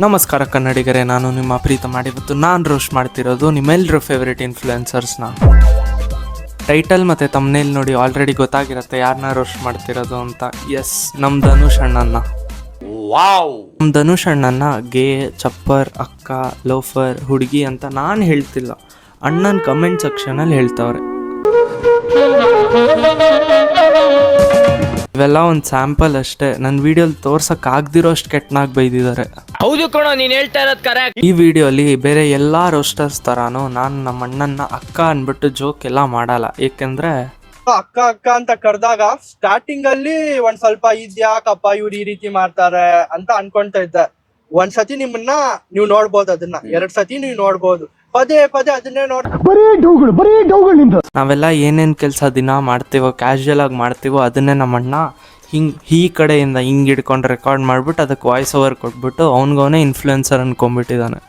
ನಮಸ್ಕಾರ ಕನ್ನಡಿಗರೇ, ನಾನು ನಿಮ್ಮ ಪ್ರೀತ ಮಾಡಿವತ್ತು ನಾನು ರೋಸ್ಟ್ ಮಾಡ್ತಿರೋದು ನಿಮ್ಮೆಲ್ಲರ ಫೇವ್ರೇಟ್ ಇನ್ಫ್ಲುಯೆನ್ಸರ್ಸ್ನ. ಟೈಟಲ್ ಮತ್ತು ತಮ್ನೇಲ್ ನೋಡಿ ಆಲ್ರೆಡಿ ಗೊತ್ತಾಗಿರುತ್ತೆ ಯಾರನ್ನ ರೋಸ್ಟ್ ಮಾಡ್ತಿರೋದು ಅಂತ. ಎಸ್, ನಮ್ಮ ಧನುಷ್ ಅಣ್ಣನ್ನ. ನಮ್ಮ ಧನುಷ್ ಅಣ್ಣನ್ನ ಗೇ, ಚಪ್ಪರ್, ಅಕ್ಕ, ಲೋಫರ್, ಹುಡುಗಿ ಅಂತ ನಾನು ಹೇಳ್ತಿಲ್ಲ, ಅಣ್ಣನ ಕಮೆಂಟ್ ಸೆಕ್ಷನಲ್ಲಿ ಹೇಳ್ತವ್ರೆ. ಇವೆಲ್ಲ ಒಂದು ಸ್ಯಾಂಪಲ್ ಅಷ್ಟೇ. ನನ್ನ ವಿಡಿಯೋಲಿ ತೋರ್ಸಕ್ ಆಗದಿರೋ ಅಷ್ಟು ಕೆಟ್ಟನಾಗಿ ಬೈದಿದ್ದಾರೆ. ಹೌದು ಕಣೋ, ನೀನ್ ಹೇಳ್ತಾ ಇರೋದು ಕರೆಕ್ಟ್. ಈ ವಿಡಿಯೋಲಿ ಬೇರೆ ಎಲ್ಲಾ ರೋಸ್ಟರ್ಸ್ ತರಾನು ನಾನು ನಮ್ಮ ಅಣ್ಣನ್ನ ಅಕ್ಕ ಅನ್ಬಿಟ್ಟು ಜೋಕ್ ಎಲ್ಲ ಮಾಡಲ್ಲ. ಏಕೆಂದ್ರೆ ಅಕ್ಕ ಅಕ್ಕ ಅಂತ ಕರೆದಾಗ ಸ್ಟಾರ್ಟಿಂಗ್ ಅಲ್ಲಿ ಒಂದ್ ಸ್ವಲ್ಪ ಇದ್ಯಾಕಪ್ಪ ಇವ್ರು ಈ ರೀತಿ ಮಾಡ್ತಾರೆ ಅಂತ ಅನ್ಕೊಂತ ಇದ್ದೆ. ಒಂದ್ಸತಿ ನಿಮ್ಮನ್ನ ನೀವು ನೋಡ್ಬೋದು, ಅದನ್ನ 2 ಸತಿ ನೀವು ನೋಡ್ಬೋದು. ಪದೇ ಪದೇ ಅದನ್ನೇ ನಾವೆಲ್ಲ ಏನೇನ್ ಕೆಲಸ ದಿನ ಮಾಡ್ತೀವೋ, ಕ್ಯಾಶುಯಲ್ ಆಗಿ ಮಾಡ್ತೀವೋ, ಅದನ್ನೇ ನಮ್ಮಣ್ಣ ಈ ಕಡೆಯಿಂದ ಹಿಂಗ್ ಹಿಡ್ಕೊಂಡು ರೆಕಾರ್ಡ್ ಮಾಡ್ಬಿಟ್ಟು ಅದಕ್ಕೆ ವಾಯ್ಸ್ ಓವರ್ ಕೊಟ್ಬಿಟ್ಟು ಅವನಿಗವನೇ ಇನ್ಫ್ಲುಯೆನ್ಸರ್ ಅನ್ಕೊಂಡ್ಬಿಟ್ಟಿದ್ದಾನೆ.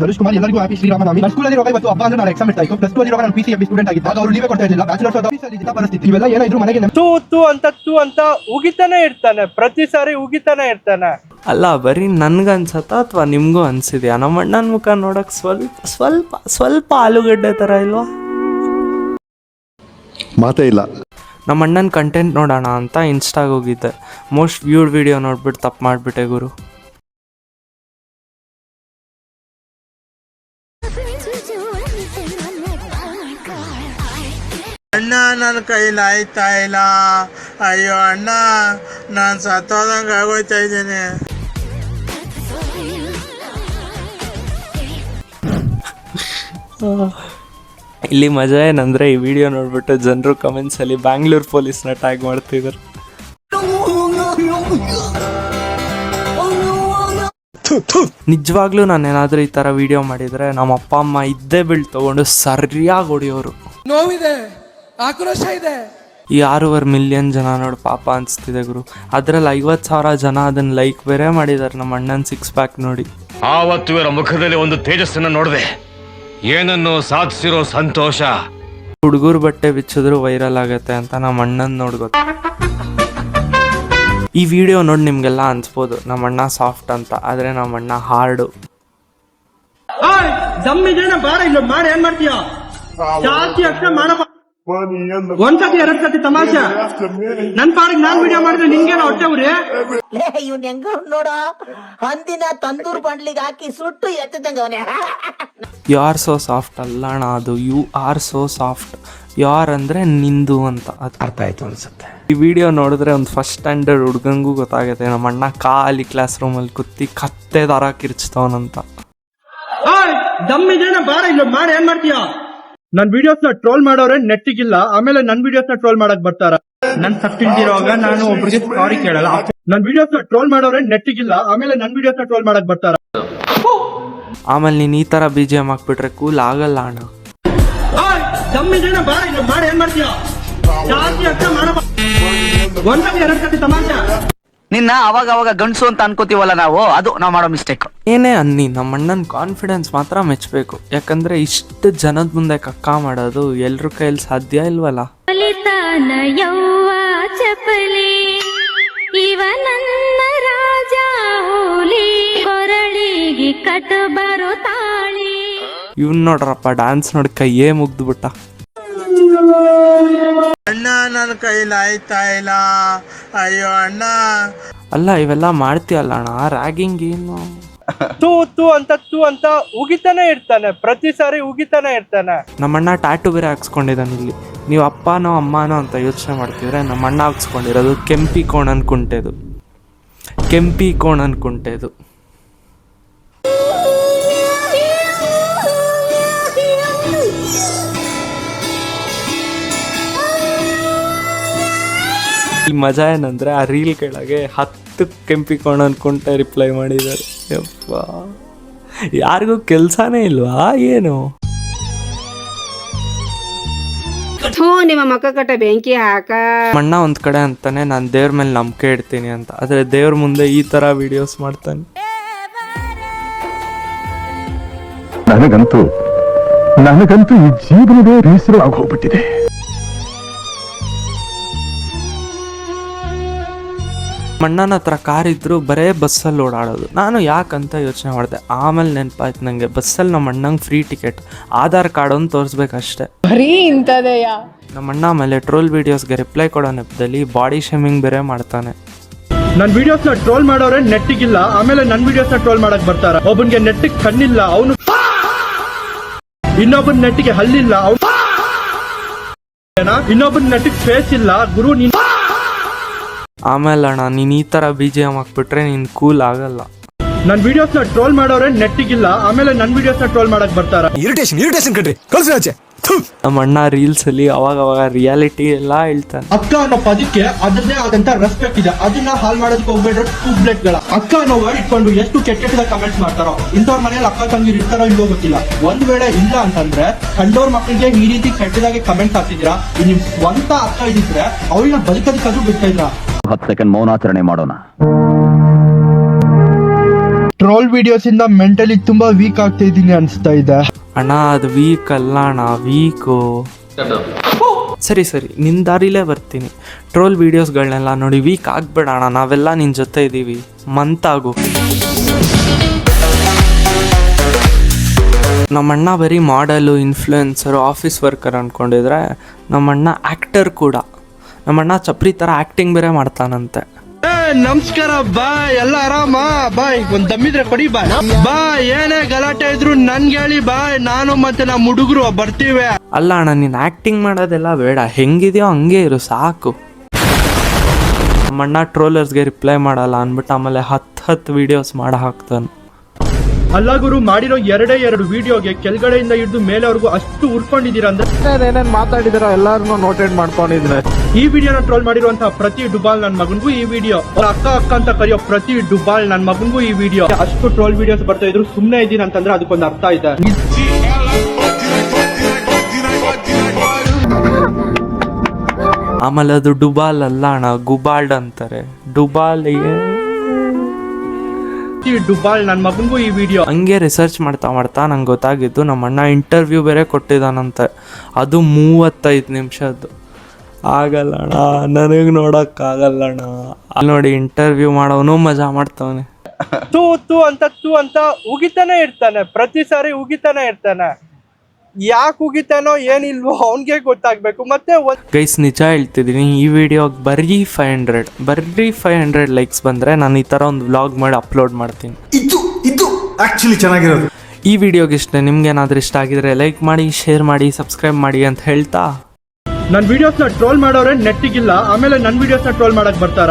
ಧನುಷ್ ಕುಮಾರ್ ಎಲ್ಲರಿಗೂ ಹ್ಯಾಪಿ ಶ್ರೀರಾಮನವಮಿ. ನನ್ನ ಸ್ಕೂಲಲ್ಲಿ ಇರುವಾಗ ಇವತ್ತು ಹಬ್ಬ ಅಂದ್ರೆ ನಾನು ಎಕ್ಸಾಮ್ ಇರ್ತಾ ಇತ್ತು. ಪ್ಲಸ್ 2 ಅಲ್ಲಿ ಇರುವಾಗ ನಾನು PCMB ಸ್ಟೂಡೆಂಟ್ ಆಗಿದ್ದಾಗ ಅವರು ಲೀವ್ ಕೊಡ್ತಾ ಇರಲಿಲ್ಲ. ಬ್ಯಾಚುಲರ್ಸ್ ಆಫ್ ಆಫೀಸ್ ಅಲ್ಲಿ ಇದ್ದ ಪರಿಸ್ಥಿತಿ. ಇವೆಲ್ಲ ಏನಾದ್ರು ಮನೆಗೆ ತೂ ಅಂತ ಉಗಿತಾನೆ ಇರ್ತಾನೆ, ಪ್ರತಿ ಸಾರಿ ಉಗಿತಾನೆ ಇರ್ತಾನೆ. ಅಲ್ಲ, ಬರೀ ನನ್ಗನ್ಸತ್ತ ಅಥವಾ ನಿಮ್ಗೂ ಅನ್ಸಿದ್ಯಾ? ನಮ್ಮ ಅಣ್ಣನ ಮುಖ ನೋಡಕ್ ಸ್ವಲ್ಪ ಆಲೂಗಡ್ಡೆ ತರ ಇಲ್ವಾ? ಮಾತೇ ಇಲ್ಲ. ನಮ್ಮ ಅಣ್ಣನ ಕಂಟೆಂಟ್ ನೋಡೋಣ ಅಂತ ಇನ್ಸ್ಟಾಗ್ ಹೋಗಿದ್ದೆ. ಮೋಸ್ಟ್ ವ್ಯೂಡ್ ವಿಡಿಯೋ ನೋಡ್ಬಿಟ್ಟು ತಪ್ಪು ಮಾಡಿಬಿಟ್ಟೆ ಗುರು. ಅಣ್ಣ, ನನ್ನ ಕೈಲಿ ಆಯ್ತಾ ಇಲ್ಲ. ಅಯ್ಯೋ ಅಣ್ಣ, ನಾನು ಸತ್ತೋದಂಗೆ ಆಗೋಯ್ತಾ ಇದ್ದೀನಿ. ಇಲ್ಲಿ ಮಜಾ ಏನಂದ್ರೆ, ಈ ವಿಡಿಯೋ ನೋಡ್ಬಿಟ್ಟು ಜನರು ಕಮೆಂಟ್ಸಲ್ಲಿ ಬ್ಯಾಂಗ್ಳೂರ್ ಪೊಲೀಸ್ನ ಟ್ಯಾಗ್ ಮಾಡ್ತಿದ್ರು. ನಿಜವಾಗ್ಲೂ ನಾನೇನಾದ್ರೂ ಈ ತರ ವಿಡಿಯೋ ಮಾಡಿದ್ರೆ ನಮ್ಮ ಅಪ್ಪ ಅಮ್ಮ ಇದ್ದೇ ಬೀಳ್ ತಗೊಂಡು ಸರಿಯಾಗಿ ಹೊಡಿಯೋರು. ನೋವಿದೆ, ಆಕ್ರೋಶ ಇದೆ. ಈ 6.5 ಮಿಲಿಯನ್ ಜನ ನೋಡು, ಪಾಪ ಅನ್ಸ್ತಿದೆ ಗುರು. ಅದ್ರಲ್ಲಿ 50,000 ಜನ ಅದನ್ನ ಲೈಕ್ ಬೇರೆ ಮಾಡಿದಾರೆ ನಮ್ಮ ಅಣ್ಣನ 6 ಪ್ಯಾಕ್ ನೋಡಿ. ಆವತ್ತು ಇವರ ಮುಖದಲ್ಲಿ ಒಂದು ತೇಜಸ್ಸನ್ನು ನೋಡಿದೆ, ಏನನ್ನು ಸಾಧಿಸಿರೋ ಸಂತೋಷ. ಹುಡುಗರು ಬಟ್ಟೆ ಬಿಚ್ಚಿದ್ರು ವೈರಲ್ ಆಗತ್ತೆ ಅಂತ ನಮ್ಮ ಅಣ್ಣನ್ ನೋಡ್ಗೊ. ಈ ವಿಡಿಯೋ ನೋಡಿ ನಿಮ್ಗೆಲ್ಲ ಅನ್ಸ್ಬೋದು ನಮ್ಮ ಅಣ್ಣ ಸಾಫ್ಟ್ ಅಂತ, ಆದ್ರೆ ನಮ್ಮ ಅಣ್ಣ ಹಾರ್ಡು. ಬಾರ ಇಲ್ಲ ಮಾಡಿ ಏನ್ ಮಾಡ್ತೀಯ? ಜಾಸ್ತಿ ಅಷ್ಟೇ ಮಾಡಪ್ಪ. ಒಂದ್ಸತಿ 2 ಸತಿ ತಮಾಷೆ. ನನ್ ಪಾಡಿಗೆ ನಾನ್ ವಿಡಿಯೋ ಮಾಡಿದ್ರೆ ನಿನ್ಗೇನ ಹೊಟ್ಟೆ ಉರಿ? ಇವ್ನ ಹೆಂಗ ನೋಡ, ಹಂದಿನ ತಂದೂರ್ ಬಂಡ್ಲಿಗೆ ಹಾಕಿ ಸುಟ್ಟು ಎತ್ತದಂಗ ಅವನೇ. ಯು ಆರ್ ಸೋ ಸಾಫ್ಟ್ ಅಲ್ಲ ಅಣ್ಣ, ಅದು ಯು ಆರ್ ಸೋ ಸಾಫ್ಟ್. ಯಾರ್ ಅಂದ್ರೆ ನಿಂದು ಅಂತ ಅರ್ಥ ಆಯ್ತು ಅನ್ಸುತ್ತೆ. ಈ ವಿಡಿಯೋ ನೋಡಿದ್ರೆ ಒಂದು ಫಸ್ಟ್ ಸ್ಟ್ಯಾಂಡರ್ಡ್ ಹುಡ್ಗಂಗೂ ಗೊತ್ತಾಗುತ್ತೆ ನಮ್ಮ ಅಣ್ಣ ಖಾಲಿ ಕ್ಲಾಸ್ ರೂಮಲ್ಲಿ ಕುತ್ತಿ ಕತ್ತೆ ದಾರ ಕಿರ್ಚ್ತವನಂತ. ದಮ್ಮಿದೇನ ಬಾರ ಇಲ್ಲ ಮಾಡಿ ಏನ್ ಮಾಡ್ತೀಯ? ನನ್ ವಿಡಿಯೋಸ್ ನ ಟ್ರೋಲ್ ಮಾಡೋರೆ ನೆಟ್ಟಿಗಿಲ್ಲ, ಆಮೇಲೆ ನನ್ ವಿಡಿಯೋಸ್ ನ ಟ್ರೋಲ್ ಮಾಡಕ್ ಬರ್ತಾರ. ನನ್ ತಪ್ಪಿಲ್ದಿರೋವಾಗ ನಾನು ಒಬ್ರಿಗೆ ಸಾರಿ ಕೇಳಲ್ಲ. ನನ್ ವಿಡಿಯೋಸ್ ನ ಟ್ರೋಲ್ ಮಾಡೋರೆ ನೆಟ್ಟಿಗಿಲ್ಲ, ಆಮೇಲೆ ನನ್ ವಿಡಿಯೋಸ್ ನ ಟ್ರೋಲ್ ಮಾಡಕ್ ಬರ್ತಾರ. ಆಮೇಲೆ ನೀನ್ ಈ ತರ BGM ಹಾಕ್ಬಿಟ್ರೆ ಕೂಲ್ ಆಗಲ್ಲ ಅಣ್ಣ. ದಮ್ಮಿದೇನ ಬಾರ ಇಲ್ಲ ಮಾಡಿ ಏನ್ ಮಾಡ್ತೀಯ? ಜಾಸ್ತಿ ಅಷ್ಟೇ ಮಾಡಪ್ಪ. ಒಂದ್ಸತಿ 2 ಸತಿ ತಮಾಷೆ. ನಿನ್ನ ಅವಾಗ ಗಂಡ್ಸು ಅಂತ ಅನ್ಕೋತೀವಲ್ಲ ನಾವು, ಅದು ನಾವು ಮಾಡೋ ಮಿಸ್ಟೇಕ್. ಏನೇ ಅನ್ನಿ, ನಮ್ಮ ಅಣ್ಣನ ಕಾನ್ಫಿಡೆನ್ಸ್ ಮಾತ್ರ ಮೆಚ್ಚಬೇಕು. ಯಾಕಂದ್ರೆ ಇಷ್ಟು ಜನದ ಮುಂದೆ ಕಕ್ಕ ಮಾಡೋದು ಎಲ್ರ ಕೈಯಲ್ಲಿ ಸಾಧ್ಯ ಇಲ್ವಲ್ಲ. ಇವ್ನ್ ನೋಡ್ರಪ್ಪ, ಡ್ಯಾನ್ಸ್ ನೋಡಿ ಕೈಯೇ ಮುಗ್ದು ಬಿಟ್ಟ. ಅಣ್ಣ, ನನ್ನ ಕೈಲಿ ಆಯ್ತಾ ಇಲ್ಲ. ಅಯ್ಯೋ ಅಣ್ಣ. ಅಲ್ಲ, ಇವೆಲ್ಲ ಮಾಡ್ತೀಯಲ್ಲ ಅಣ್ಣ, ರ್ಯಾಗಿಂಗ್ ಏನು? ತೂ ಅಂತ ಉಗಿತಾನೆ ಇರ್ತಾನೆ, ಪ್ರತಿ ಸಾರಿ ಉಗಿತಾನೆ ಇರ್ತಾನೆ. ನಮ್ಮಣ್ಣ ಟ್ಯಾಟು ಬೇರೆ ಹಾಕ್ಸ್ಕೊಂಡಿದ್ದಾನೆ ಇಲ್ಲಿ. ನೀವು ಅಪ್ಪನೋ ಅಮ್ಮನೋ ಅಂತ ಯೋಚನೆ ಮಾಡ್ತಿದ್ರೆ ನಮ್ಮ ಅಣ್ಣ ಹಾಕ್ಸ್ಕೊಂಡಿರೋದು ಕೆಂಪಿ ಕೋಣನ್ ಕುಂಟೆದು. ಈ ಮಜಾ ಏನಂದ್ರೆ, ಆ ರೀಲ್ ಕೆಳಗೆ 10 ಕೆಂಪಿ ಕೋಣ ಅನ್ಕೊಂಡೆ ರಿಪ್ಲೈ ಮಾಡಿದ್ದಾರೆ. ಯಪ್ಪ, ಯಾರಿಗೂ ಕೆಲ್ಸಾನೇ ಇಲ್ವಾ ಏನು? ನಿಮ್ಮ ಮಕ್ಕ ಕಟ್ಟ ಬೆಂಕಿ ಹಾಕ. ಅಣ್ಣ ಒಂದ್ ಕಡೆ ಅಂತಾನೆ ನಾನು ದೇವ್ರ ಮೇಲೆ ನಂಬಿಕೆ ಇಡ್ತೀನಿ ಅಂತ, ಆದ್ರೆ ದೇವ್ರ ಮುಂದೆ ಈ ತರ ವಿಡಿಯೋಸ್ ಮಾಡ್ತಾನೆ. ನನಗಂತೂ ನನಗಂತೂ ಈ ಜೀವನವೇ ಬೇಸರ ಆಗೋಗ್ಬಿಟ್ಟಿದೆ. ಅಣ್ಣನ ಹತ್ರ ಕಾರ್ ಇದ್ರು ಬರೇ ಬಸ್ಸಲ್ಲಿ ಓಡಾಡೋದು. ನಾನು ಯಾಕಂತ ಯೋಚನೆ ಮಾಡಿದೆ, ಆಮೇಲೆ ನೆನಪಾಯ್ತು ನನಗೆ, ಬಸ್ಸಲ್ಲಿ ನಮ್ಮ ಅಣ್ಣಂಗೆ ಫ್ರೀ ಟಿಕೆಟ್, ಆಧಾರ್ ಕಾರ್ಡ್ ಒಂದು ತೋರಿಸ್ಬೇಕಷ್ಟೆ. ನಮ್ಮ ಅಣ್ಣ ಆಮೇಲೆ ಟ್ರೋಲ್ ವಿಡಿಯೋಸ್ಗೆ ರಿಪ್ಲೈ ಕೊಡೋ ನೆಪದಲ್ಲಿ ಬಾಡಿ ಶೇಮಿಂಗ್ ಬೇರೆ ಮಾಡ್ತಾನೆ. ನನ್ ವಿಡಿಯೋಸ್ ನ ಟ್ರೋಲ್ ಮಾಡೋರೆ ನೆಟ್ಟಿಗಿಲ್ಲ, ಆಮೇಲೆ ನನ್ ವಿಡಿಯೋಸ್ ನ ಟ್ರೋಲ್ ಮಾಡಕ್ ಬರ್ತಾರ. ಒಬ್ಬನ್ಗೆ ನೆಟ್ಟಿಗೆ ಕಣ್ಣಿಲ್ಲ, ಅವನು ಇನ್ನೊಬ್ಬನ ನೆಟ್ಟಿಗೆ ಹಲ್ಲಿಲ್ಲ, ಇನ್ನೊಬ್ಬನ ನೆಟ್ಟಿಗೆ ಫೇಸ್ ಇಲ್ಲ. ಗುರು ನೀನ್ ಆಮೇಲೆ ಅಣ್ಣ ನೀನು ಈ ಥರ BGM ಹಾಕ್ಬಿಟ್ರೆ ನೀನು ಕೂಲ್ ಆಗಲ್ಲ. ನನ್ ವಿಡಿಯೋಸ್ ನ ಟ್ರೋಲ್ ಮಾಡೋರೆ ನೆಟ್ಟಿಗಿಲ್ಲ, ಆಮೇಲೆ ನನ್ ವಿಡಿಯೋಸ್ ನ ಟ್ರೋಲ್ ಮಾಡಕ್ ಬರ್ತಾರ. ಇರಿಟೇಷನ್ ಕಣ್ರಿ, ಕಳ್ಸಿ ಆಚೆ. ನಮ್ಮ ಅಣ್ಣ ರೀಲ್ಸಲ್ಲಿ ಅವಾಗ ರಿಯಾಲಿಟಿ ಎಲ್ಲ ಹೇಳ್ತಾನೆ. ಅಕ್ಕ ಅನ್ನೋ ಪದಕ್ಕೆ ಅದರದೇ ಆದಂತ ರೆಸ್ಪೆಕ್ಟ್ ಇದೆ, ಅದನ್ನ ಹಾಲ್ ಮಾಡೋದಕ್ಕೆ ಹೋಗ್ಬೇಡ್ರೆ ಟ್ಯೂಬ್ಲೆಟ್ ಗಳ. ಅಕ್ಕ ಅನ್ನೋ ವರ್ಡ್ ಇಟ್ಕೊಂಡು ಎಷ್ಟು ಕೆಟ್ಟ ಕಮೆಂಟ್ಸ್ ಮಾಡ್ತಾರೋ. ಇಂಥವ್ರ ಮನೇಲಿ ಅಕ್ಕ ತಂಗಿರು ಇರ್ತಾರೋ ಇಲ್ವೋ ಗೊತ್ತಿಲ್ಲ. ಒಂದ್ ವೇಳೆ ಇಲ್ಲ ಅಂತಂದ್ರೆ ಕಂಡೋರ್ ಮಕ್ಕಳಿಗೆ ಈ ರೀತಿ ಕೆಟ್ಟದಾಗಿ ಕಮೆಂಟ್ಸ್ ಹಾಕ್ತಿದ್ದೀರಾ. ನಿಮ್ ಸ್ವಂತ ಅಕ್ಕ ಇದ್ದಿದ್ರೆ ಅವಳನ್ನ ಬದುಕೋದಕ್ಕಾದ್ರೂ ಬಿಡ್ತಾ ಇದ್ರ. 10 ಸೆಕೆಂಡ್ ಮೌನಾಚರಣೆ ಮಾಡೋಣ. ಟ್ರೋಲ್ ವಿಡಿಯೋಸ್ ಇಂದ ಮೆಂಟಲಿ ತುಂಬಾ ವೀಕ್ ಆಗ್ತಾ ಇದೀನಿ ಅನ್ಸ್ತಾ ಇದೆ. ಅಣ್ಣ ಅದು ವೀಕ್ ಅಲ್ಲ ಅಣ್ಣ, ವೀಕು. ಸರಿ ನಿನ್ನ ದಾರಿಲೇ ಬರ್ತೀನಿ. ಟ್ರೋಲ್ ವೀಡಿಯೋಸ್ಗಳನ್ನೆಲ್ಲ ನೋಡಿ ವೀಕ್ ಆಗ್ಬೇಡ ಅಣ್ಣ, ನಾವೆಲ್ಲ ನಿನ್ನ ಜೊತೆ ಇದ್ದೀವಿ, ಮಂತಾಗು. ನಮ್ಮಣ್ಣ ಬರೀ ಮಾಡಲು, ಇನ್ಫ್ಲುಯೆನ್ಸರು, ಆಫೀಸ್ ವರ್ಕರ್ ಅಂದ್ಕೊಂಡಿದ್ರೆ ನಮ್ಮಣ್ಣ ಆ್ಯಕ್ಟರ್ ಕೂಡ. ನಮ್ಮಣ್ಣ ಚಪ್ರಿ ಥರ ಆ್ಯಕ್ಟಿಂಗ್ ಬೇರೆ ಮಾಡ್ತಾನಂತೆ. ನಮಸ್ಕಾರ ಬಾಯ್, ಎಲ್ಲ ಆರಾಮ ಬಾಯ್? ಒಂದ್ ದಮ್ಮಿದ್ರೆ ಕೊಡಿ ಬಾಯ್. ಬಾಯ್ ಏನೇ ಗಲಾಟೆ ಇದ್ರು ನನ್ಗೆ ಹೇಳಿ ಬಾಯ್, ನಾನು ಮತ್ತೆ ನಮ್ಮ ಹುಡುಗರು ಬರ್ತೀವಿ. ಅಲ್ಲ ಅಣ್ಣ, ನೀನು ಆ್ಯಕ್ಟಿಂಗ್ ಮಾಡೋದೆಲ್ಲ ಬೇಡ, ಹೆಂಗಿದೆಯೋ ಹಂಗೆ ಇರು ಸಾಕು. ನಮ್ಮಣ್ಣ ಟ್ರೋಲರ್ಸ್ಗೆ ರಿಪ್ಲೈ ಮಾಡಲ್ಲ ಅಂದ್ಬಿಟ್ಟು ಆಮೇಲೆ 10 ವೀಡಿಯೋಸ್ ಮಾಡಿ ಹಾಕ್ತಾನೆ. ಅಲ್ಲ ಗುರು, ಮಾಡಿರೋ 2 ವಿಡಿಯೋಗೆ ಕೆಳಗಡೆಯಿಂದ ಹಿಡಿದು ಮೇಲೆವರೆಗೂ ಅಷ್ಟು ಉರ್ಕೊಂಡಿದ್ದೀರಾ ಅಂದ್ರೆ ಏನೇನ್ ಮಾತಾಡಿದಾರ ಎಲ್ಲಾರು ನೋಟೆಡ್ ಮಾಡ್ಕೊಂಡಿದ್ರೆ. ಈ ವಿಡಿಯೋನ ಟ್ರೋಲ್ ಮಾಡಿರುವಂತಹ ಪ್ರತಿ ಡುಬಾಲ್ ನನ್ ಮಗನ್ಗೂ ಈ ವಿಡಿಯೋ, ಅಕ್ಕ ಅಂತ ಕರೆಯೋ ಪ್ರತಿ ಡುಬಾಲ್ ನನ್ ಮಗನ್ಗೂ ಈ ವಿಡಿಯೋ. ಅಷ್ಟು ಟ್ರೋಲ್ ವಿಡಿಯೋಸ್ ಬರ್ತಾ ಇದ್ರು ಸುಮ್ನೆ ಇದ್ದೀನಿ ಅಂತಂದ್ರೆ ಅದಕ್ಕೊಂದು ಅರ್ಥ ಇದೆ. ಆಮೇಲೆ ಅದು ಡುಬಾಲ್ ಅಲ್ಲ ಅಣ್ಣ, ಗುಬಾಲ್ಡ್ ಅಂತಾರೆ. ಡುಬಾಲ್ ಡುಬಾಲ್ ನನ್ ಮಗನ್ಗೂ ಈ ವಿಡಿಯೋ. ಹಂಗೆ ರಿಸರ್ಚ್ ಮಾಡ್ತಾ ನಂಗೆ ಗೊತ್ತಾಗಿದ್ದು, ನಮ್ಮ ಅಣ್ಣ ಇಂಟರ್ವ್ಯೂ ಬೇರೆ ಕೊಟ್ಟಿದ್ದಾನಂತೆ, ಅದು 35 ನಿಮಿಷದ್ದು. ಆಗಲ್ಲ ಅಣ್ಣ, ನನಗೆ ನೋಡೋಕ್ಕಾಗಲ್ಲ ಅಣ್ಣ. ಅಲ್ಲಿ ನೋಡಿ ಇಂಟರ್ವ್ಯೂ ಮಾಡೋನು ಮಜಾ ಮಾಡ್ತಾವನೆ. ತೂ ಅಂತ ಉಗಿತಾನೆ ಇರ್ತಾನೆ, ಪ್ರತಿ ಸಾರಿ ಉಗಿತಾನೆ ಇರ್ತಾನೆ. ಯಾಕೆ ಉಗಿತಾನೋ ಏನಿಲ್ವೋ ಅವನ್ಗೆ ಗೊತ್ತಾಗ್ಬೇಕು. ಮತ್ತೆ ಗೈಸ್ ನಿಜ ಹೇಳ್ತಿದ್ದೀನಿ, ಈ ವಿಡಿಯೋಗೆ ಬರೀ 500 ಲೈಕ್ಸ್ ಬಂದರೆ ನಾನು ಈ ಥರ ಒಂದು ವ್ಲಾಗ್ ಮಾಡಿ ಅಪ್ಲೋಡ್ ಮಾಡ್ತೀನಿ. ಇದು ಆಕ್ಚುಲಿ ಚೆನ್ನಾಗಿರೋದು. ಈ ವಿಡಿಯೋಗೆ ಇಷ್ಟ, ನಿಮ್ಗೇನಾದ್ರೂ ಇಷ್ಟ ಆಗಿದ್ರೆ ಲೈಕ್ ಮಾಡಿ, ಶೇರ್ ಮಾಡಿ, ಸಬ್ಸ್ಕ್ರೈಬ್ ಮಾಡಿ ಅಂತ ಹೇಳ್ತಾ, ನನ್ ವಿಡಿಯೋಸ್ ನ ಟ್ರೋಲ್ ಮಾಡೋರೆ ನೆಟ್ಟಿಗಿಲ್ಲ, ಆಮೇಲೆ ನನ್ ವಿಡಿಯೋಸ್ ನ ಟ್ರೋಲ್ ಮಾಡಕ್ ಬರ್ತಾರ.